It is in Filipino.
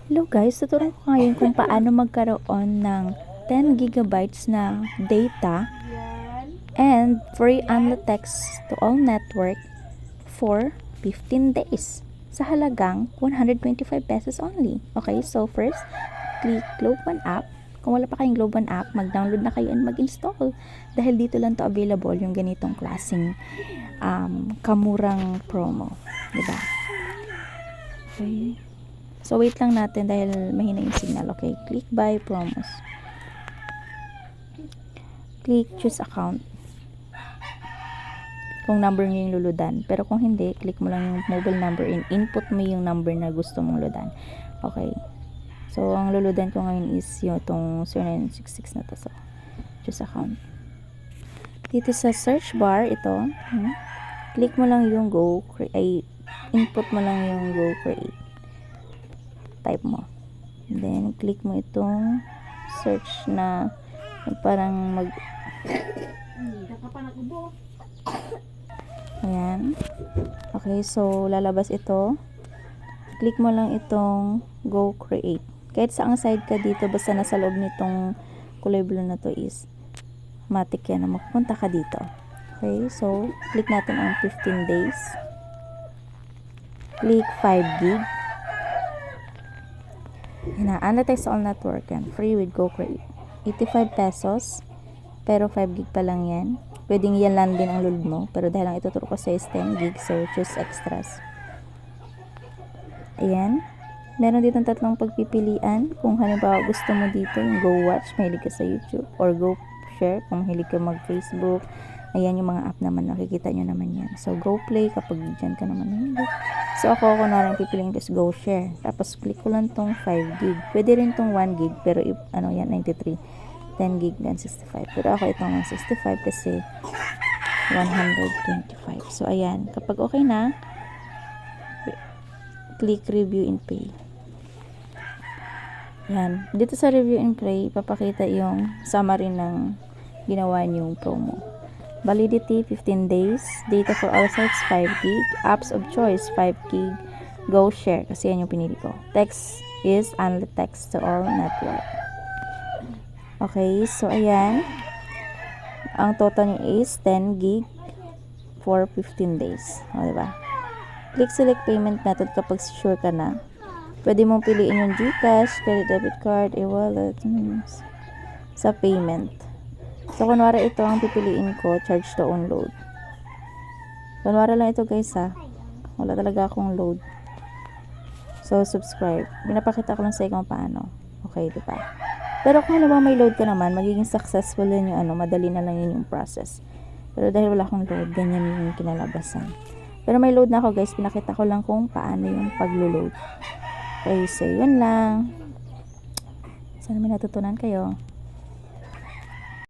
Hello guys, tuturuan ko ngayon kung paano magkaroon ng 10 gigabytes na data and free unlimited text to all network for 15 days sa halagang 125 pesos only. Okay, so first, click Globe One app. Kung wala pa kayong Globe One app, mag-download na kayo and mag-install. Dahil dito lang to available yung ganitong klaseng kamurang promo. Diba? Okay. So, wait lang natin dahil mahina yung signal. Okay, click buy promos. Click choose account. Kung number nyo yung luludan. Pero kung hindi, click mo lang yung mobile number and input mo yung number na gusto mong ludan. Okay. So, ang luludan ko ngayon is yung itong 0966 na to. So, choose account. Dito sa search bar, ito, click mo lang yung go create. Input mo lang yung go create. Type mo. And then, click mo itong search na parang ayan. Okay, so, lalabas ito. Click mo lang itong go create. Kahit saang side ka dito, basta nasa loob nitong kulay blue na to is matik yan na magpunta ka dito. Okay, so, click natin ang 15 days. Click 5 gig. Unlimited sa all network yan. Free with Go Create. 85 pesos. Pero 5 gig pa lang yan. Pwedeng yan lang din ang load mo. Pero dahil lang ituturo ko sa 10 gig, so choose extras. Ayan. Meron dito tatlong pagpipilian. Kung halimbawa gusto mo dito, yung Go Watch, mahilig ka sa YouTube. Or Go Share, kung mahilig ka mag-Facebook. Ayan yung mga app naman, nakikita nyo naman yan. So, Go Play kapag dyan ka naman mahilig. So, ako kunwari pipiliin ko is Go Share. Tapos, click ko lang tong 5 gig. Pwede rin tong 1 gig, pero yan, 93. 10 gig and 65. Pero ako itong 165 kasi 125. So, ayan. Kapag okay na, click Review and Pay. Yan. Dito sa Review and Pay, papakita yung summary ng ginawa niyong promo. Validity, 15 days. Data for all sites, 5 gig. Apps of choice, 5 gig. Go Share, kasi yan yung pinili ko. Text is unlimited text to all network. Okay, so ayan. Ang total niya is 10 gig for 15 days. O, diba? Click select payment method kapag sure ka na. Pwede mong piliin yung GCash, credit debit card, e-wallet, sa payment. So, kunwari ito ang pipiliin ko, charge to own load. Kunwari lang ito guys ha. Wala talaga akong load. So, subscribe. Pinapakita ko lang sa kung paano. Okay, diba? Pero kung alam mo may load ka naman, magiging successful din yung madali na lang yun yung process. Pero dahil wala akong load, ganyan yung kinalabasan. Pero may load na ako guys, pinakita ko lang kung paano yung paglo-load. Okay, so yun lang. Sana may natutunan kayo.